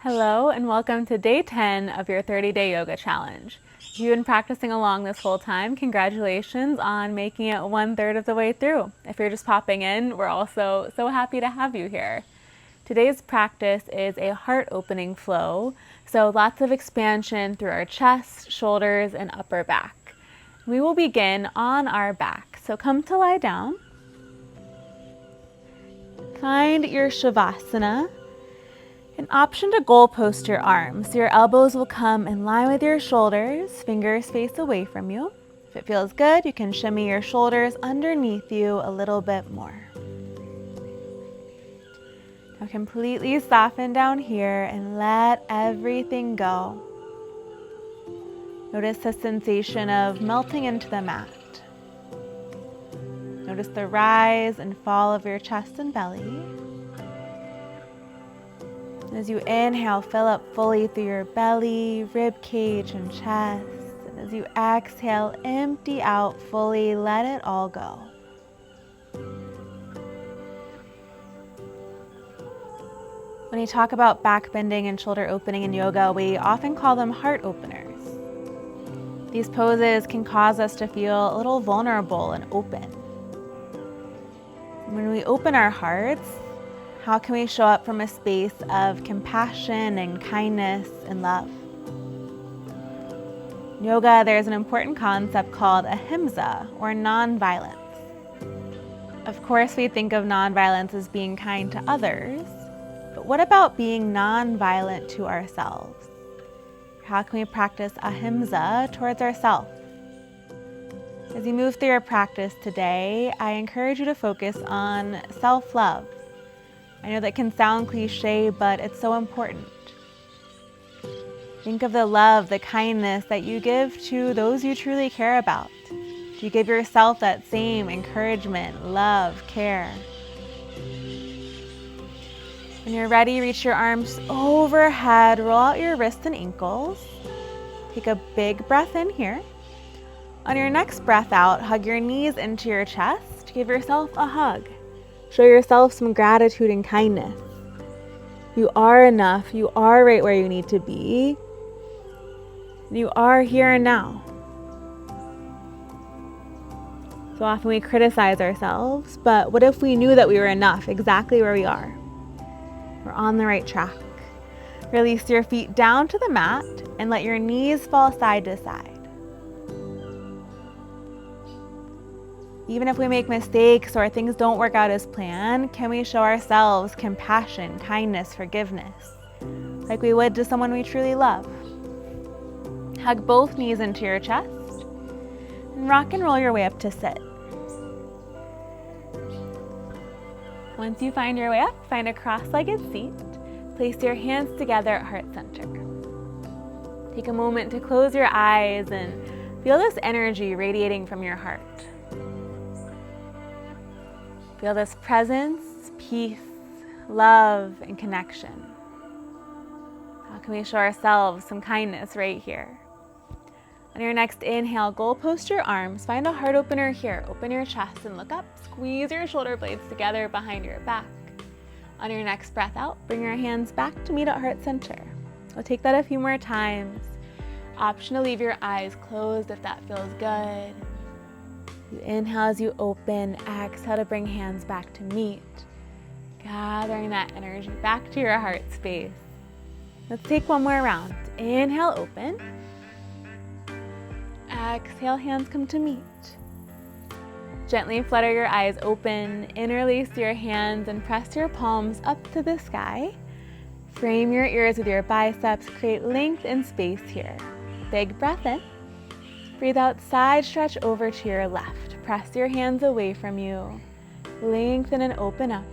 Hello and welcome to day 10 of your 30-day yoga challenge. If you've been practicing along this whole time, congratulations on making it 1/3 of the way through. If you're just popping in, we're also so happy to have you here. Today's practice is a heart opening flow, so lots of expansion through our chest, shoulders, and upper back. We will begin on our back, so come to lie down. Find your Shavasana. An option to goal post your arms, so your elbows will come in line with your shoulders, fingers face away from you. If it feels good, you can shimmy your shoulders underneath you a little bit more. Now completely soften down here and let everything go. Notice the sensation of melting into the mat. Notice the rise and fall of your chest and belly. As you inhale, fill up fully through your belly, rib cage, and chest. And as you exhale, empty out fully, let it all go. When we talk about back bending and shoulder opening in yoga, we often call them heart openers. These poses can cause us to feel a little vulnerable and open. When we open our hearts, how can we show up from a space of compassion and kindness and love? In yoga, there's an important concept called ahimsa, or non-violence. Of course, we think of non-violence as being kind to others, but what about being non-violent to ourselves? How can we practice ahimsa towards ourselves? As you move through your practice today, I encourage you to focus on self-love. I know that can sound cliche, but it's so important. Think of the love, the kindness that you give to those you truly care about. Do you give yourself that same encouragement, love, care? When you're ready, reach your arms overhead, roll out your wrists and ankles. Take a big breath in here. On your next breath out, hug your knees into your chest. Give yourself a hug. Show yourself some gratitude and kindness. You are enough. You are right where you need to be. You are here and now. So often we criticize ourselves, but what if we knew that we were enough exactly where we are? We're on the right track. Release your feet down to the mat and let your knees fall side to side. Even if we make mistakes or things don't work out as planned, can we show ourselves compassion, kindness, forgiveness, like we would to someone we truly love? Hug both knees into your chest and rock and roll your way up to sit. Once you find your way up, find a cross-legged seat. Place your hands together at heart center. Take a moment to close your eyes and feel this energy radiating from your heart. Feel this presence, peace, love, and connection. How can we show ourselves some kindness right here? On your next inhale, goal post your arms. Find a heart opener here. Open your chest and look up. Squeeze your shoulder blades together behind your back. On your next breath out, bring your hands back to meet at heart center. We'll take that a few more times. Option to leave your eyes closed if that feels good. You inhale as you open, exhale to bring hands back to meet, gathering that energy back to your heart space. Let's take one more round. Inhale, open. Exhale, hands come to meet. Gently flutter your eyes open, interlace your hands and press your palms up to the sky. Frame your ears with your biceps, create length and space here. Big breath in. Breathe out, side stretch over to your left. Press your hands away from you. Lengthen and open up.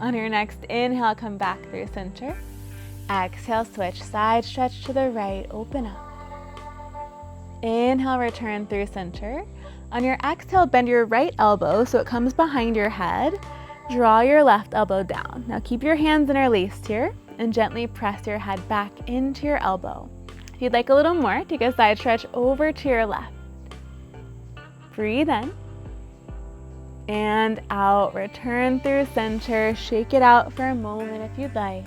On your next inhale, come back through center. Exhale, switch, side stretch to the right, open up. Inhale, return through center. On your exhale, bend your right elbow so it comes behind your head. Draw your left elbow down. Now keep your hands interlaced here and gently press your head back into your elbow. If you'd like a little more, take a side stretch over to your left. Breathe in and out. Return through center. Shake it out for a moment if you'd like.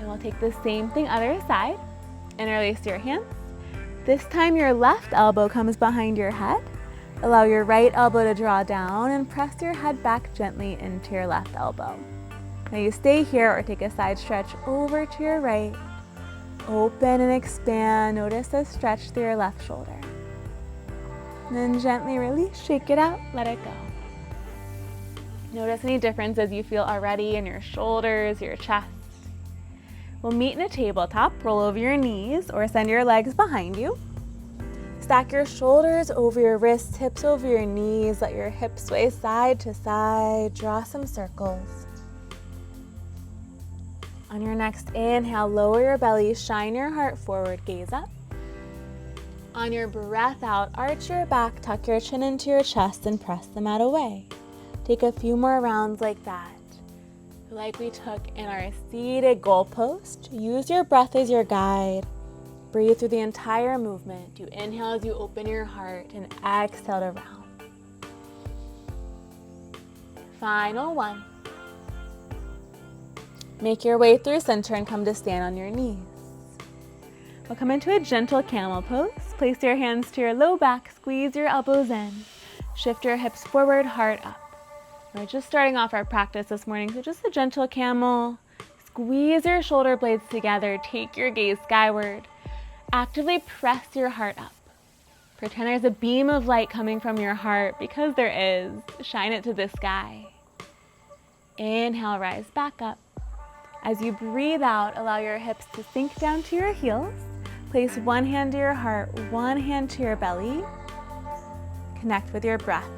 And we'll we'll take the same thing other side. Interlace your hands. This time your left elbow comes behind your head. Allow your right elbow to draw down and press your head back gently into your left elbow. Now you stay here or take a side stretch over to your right. Open and expand. Notice the stretch through your left shoulder. And then gently release, shake it out, let it go. Notice any differences you feel already in your shoulders, your chest. We'll meet in a tabletop. Roll over your knees or send your legs behind you. Stack your shoulders over your wrists, hips over your knees. Let your hips sway side to side. Draw some circles. On your next inhale, lower your belly, shine your heart forward, gaze up. On your breath out, arch your back, tuck your chin into your chest and press the mat away. Take a few more rounds like that. Like we took in our seated goalpost, use your breath as your guide. Breathe through the entire movement. You inhale as you open your heart and exhale to round. Final one. Make your way through center and come to stand on your knees. We'll come into a gentle camel pose. Place your hands to your low back, squeeze your elbows in. Shift your hips forward, heart up. We're just starting off our practice this morning, so just a gentle camel. Squeeze your shoulder blades together, take your gaze skyward. Actively press your heart up. Pretend there's a beam of light coming from your heart, because there is. Shine it to the sky. Inhale, rise back up. As you breathe out, allow your hips to sink down to your heels. Place one hand to your heart, one hand to your belly. Connect with your breath.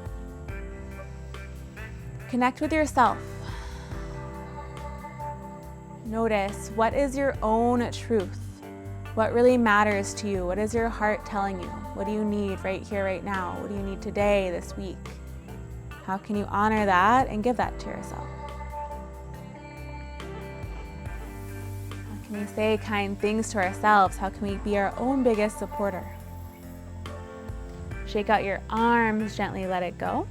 Connect with yourself. Notice, what is your own truth? What really matters to you? What is your heart telling you? What do you need right here, right now? What do you need today, this week? How can you honor that and give that to yourself? How can we say kind things to ourselves? How can we be our own biggest supporter? Shake out your arms, gently let it go.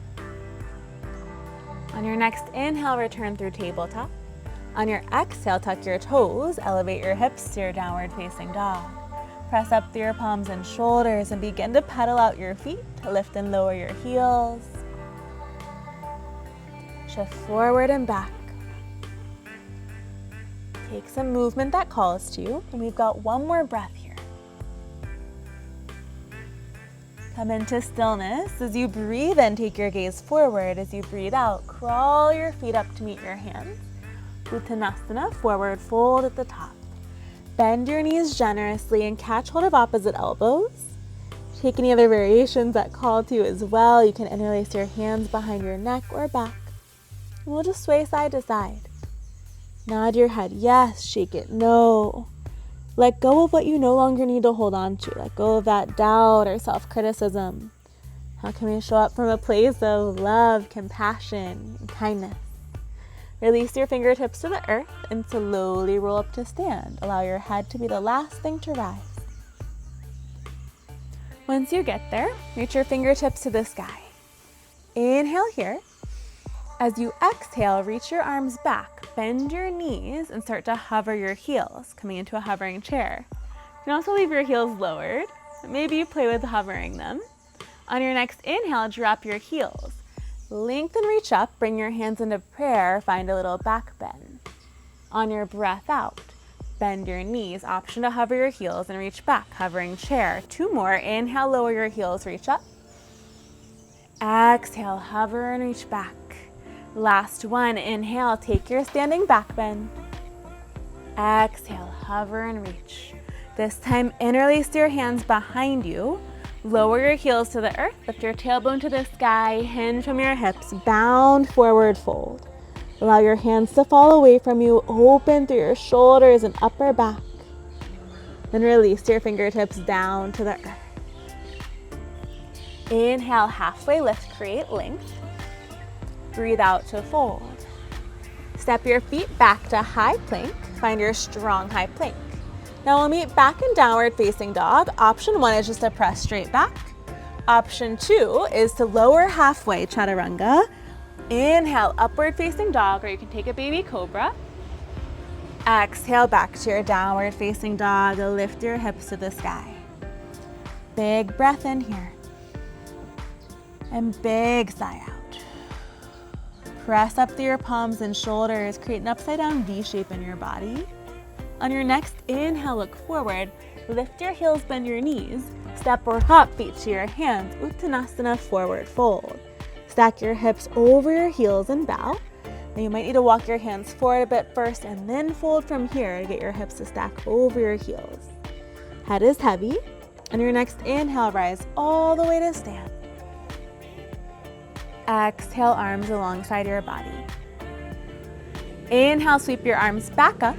On your next inhale, return through tabletop. On your exhale, tuck your toes, elevate your hips to your downward facing dog. Press up through your palms and shoulders and begin to pedal out your feet. Lift and lower your heels. Shift forward and back. Take some movement that calls to you, and we've got one more breath here. Come into stillness. As you breathe in, take your gaze forward. As you breathe out, crawl your feet up to meet your hands. Uttanasana, forward fold at the top. Bend your knees generously and catch hold of opposite elbows. Take any other variations that call to you as well. You can interlace your hands behind your neck or back. And we'll just sway side to side. Nod your head yes, shake it no. Let go of what you no longer need to hold on to. Let go of that doubt or self-criticism. How can we show up from a place of love, compassion, and kindness? Release your fingertips to the earth and slowly roll up to stand. Allow your head to be the last thing to rise. Once you get there, reach your fingertips to the sky. Inhale here. As you exhale, reach your arms back, bend your knees, and start to hover your heels, coming into a hovering chair. You can also leave your heels lowered. Maybe you play with hovering them. On your next inhale, drop your heels. Lengthen, reach up, bring your hands into prayer, find a little back bend. On your breath out, bend your knees, option to hover your heels and reach back, hovering chair. Two more, inhale, lower your heels, reach up. Exhale, hover and reach back. Last one, inhale, take your standing back bend. Exhale, hover and reach. This time, interlace your hands behind you. Lower your heels to the earth, lift your tailbone to the sky, hinge from your hips, bound forward fold. Allow your hands to fall away from you, open through your shoulders and upper back. Then release your fingertips down to the earth. Inhale, halfway lift, create length. Breathe out to fold. Step your feet back to high plank. Find your strong high plank. Now we'll meet back in downward facing dog. Option one is just to press straight back. Option two is to lower halfway, chaturanga. Inhale, upward facing dog, or you can take a baby cobra. Exhale back to your downward facing dog. Lift your hips to the sky. Big breath in here. And big sigh out. Press up through your palms and shoulders. Create an upside down V shape in your body. On your next inhale, look forward. Lift your heels, bend your knees. Step or hop feet to your hands. Uttanasana, forward fold. Stack your hips over your heels and bow. Now you might need to walk your hands forward a bit first and then fold from here to get your hips to stack over your heels. Head is heavy. On your next inhale, rise all the way to stand. Exhale, arms alongside your body. Inhale, sweep your arms back up.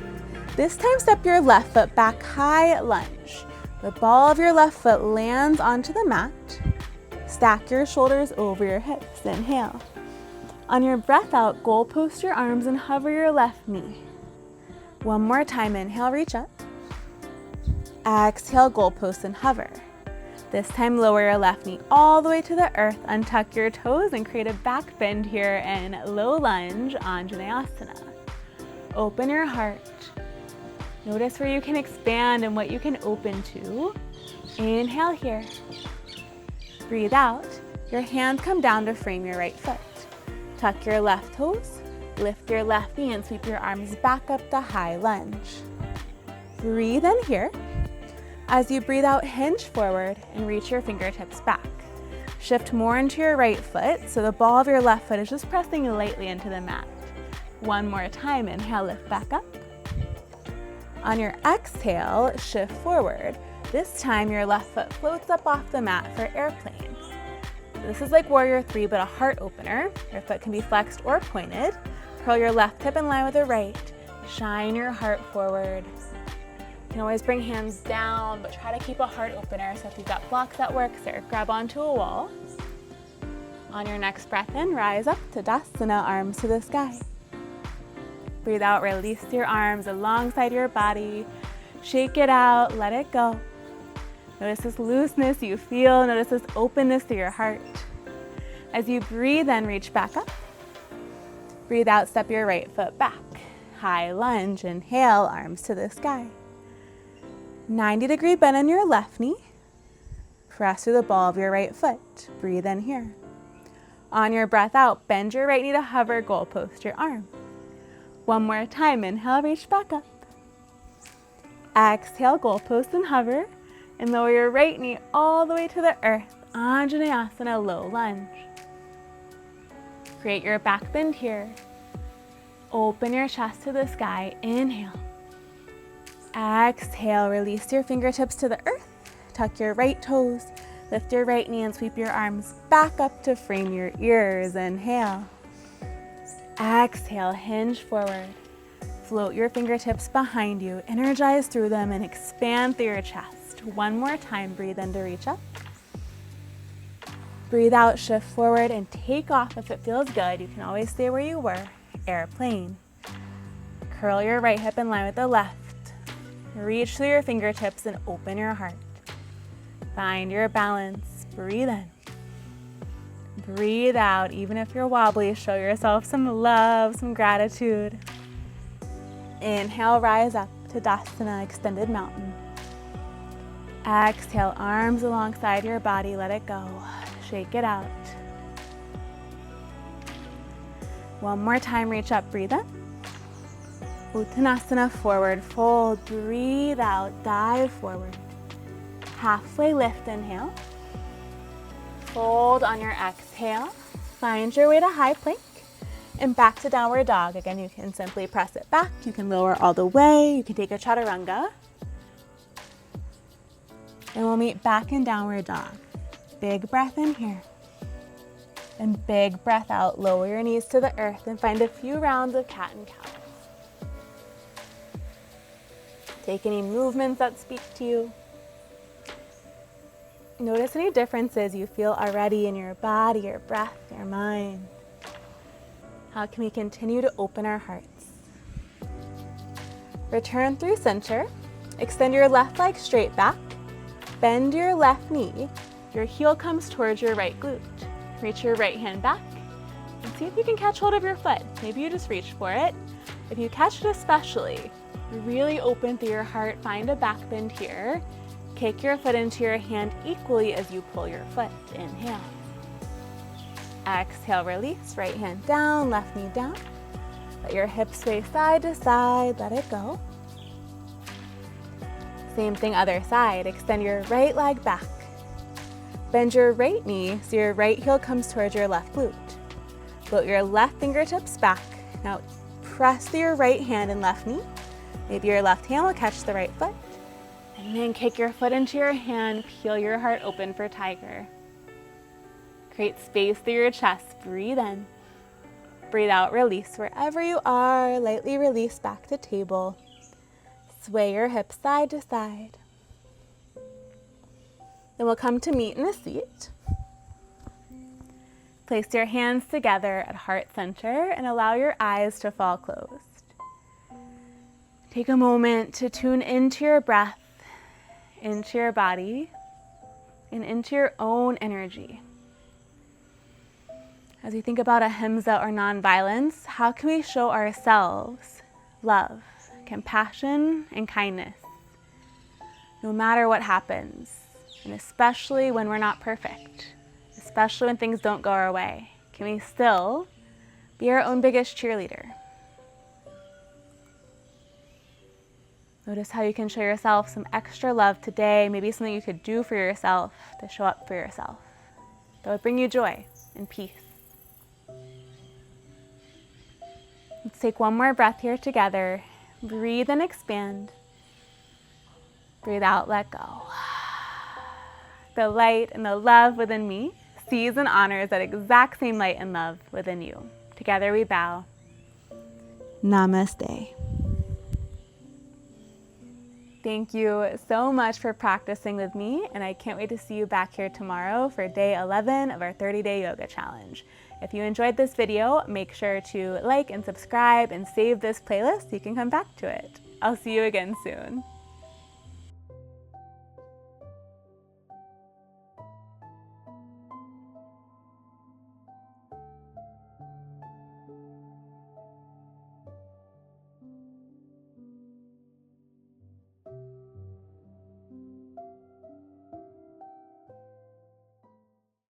This time, step your left foot back, high lunge. The ball of your left foot lands onto the mat. Stack your shoulders over your hips. Inhale. On your breath out, goal post your arms and hover your left knee. One more time, inhale, reach up. Exhale, goal post and hover. This time, lower your left knee all the way to the earth, untuck your toes and create a back bend here in low lunge, Anjaneyasana. Open your heart. Notice where you can expand and what you can open to. Inhale here. Breathe out. Your hands come down to frame your right foot. Tuck your left toes, lift your left knee and sweep your arms back up to high lunge. Breathe in here. As you breathe out, hinge forward and reach your fingertips back. Shift more into your right foot so the ball of your left foot is just pressing lightly into the mat. One more time, inhale, lift back up. On your exhale, shift forward. This time your left foot floats up off the mat for airplane. This is like warrior 3, but a heart opener. Your foot can be flexed or pointed. Curl your left hip in line with the right. Shine your heart forward. You can always bring hands down, but try to keep a heart opener. So if you've got blocks at work, grab onto a wall. On your next breath in, rise up to Tadasana, arms to the sky. Breathe out, release your arms alongside your body. Shake it out, let it go. Notice this looseness you feel. Notice this openness to your heart. As you breathe in, reach back up. Breathe out, step your right foot back. High lunge, inhale, arms to the sky. 90-degree bend in your left knee. Press through the ball of your right foot. Breathe in here. On your breath out, bend your right knee to hover, goal post your arm. One more time, inhale, reach back up. Exhale, goal post and hover. And lower your right knee all the way to the earth, Anjaneyasana, low lunge. Create your back bend here. Open your chest to the sky, inhale. Exhale, release your fingertips to the earth. Tuck your right toes, lift your right knee and sweep your arms back up to frame your ears, inhale. Exhale, hinge forward. Float your fingertips behind you, energize through them and expand through your chest. One more time, breathe in to reach up. Breathe out, shift forward and take off if it feels good. You can always stay where you were, airplane. Curl your right hip in line with the left. Reach through your fingertips and open your heart. Find your balance, breathe in. Breathe out, even if you're wobbly, show yourself some love, some gratitude. Inhale, rise up to Tadasana, extended mountain. Exhale, arms alongside your body, let it go. Shake it out. One more time, reach up, breathe in. Uttanasana, forward fold, breathe out, dive forward. Halfway lift, inhale. Fold on your exhale. Find your way to high plank and back to downward dog. Again, you can simply press it back. You can lower all the way. You can take a chaturanga. And we'll meet back in downward dog. Big breath in here. And big breath out. Lower your knees to the earth and find a few rounds of cat and cow. Take any movements that speak to you. Notice any differences you feel already in your body, your breath, your mind. How can we continue to open our hearts? Return through center. Extend your left leg straight back. Bend your left knee. Your heel comes towards your right glute. Reach your right hand back and see if you can catch hold of your foot. Maybe you just reach for it. If you catch it especially, Really open through your heart. Find a back bend here. Kick your foot into your hand equally as you pull your foot. Inhale. Exhale, release. Right hand down, left knee down. Let your hips sway side to side. Let it go. Same thing, other side. Extend your right leg back. Bend your right knee so your right heel comes towards your left glute. Float your left fingertips back. Now press through your right hand and left knee. Maybe your left hand will catch the right foot. And then kick your foot into your hand. Peel your heart open for tiger. Create space through your chest. Breathe in. Breathe out, release. Wherever you are, lightly release back to table. Sway your hips side to side. Then we'll come to meet in a seat. Place your hands together at heart center and allow your eyes to fall closed. Take a moment to tune into your breath, into your body, and into your own energy. As we think about ahimsa or nonviolence, how can we show ourselves love, compassion, and kindness, no matter what happens, and especially when we're not perfect, especially when things don't go our way? Can we still be our own biggest cheerleader? Notice how you can show yourself some extra love today, maybe something you could do for yourself to show up for yourself that would bring you joy and peace. Let's take one more breath here together. Breathe and expand. Breathe out, let go. The light and the love within me sees and honors that exact same light and love within you. Together we bow. Namaste. Thank you so much for practicing with me, and I can't wait to see you back here tomorrow for day 11 of our 30-day yoga challenge. If you enjoyed this video, make sure to like and subscribe and save this playlist so you can come back to it. I'll see you again soon.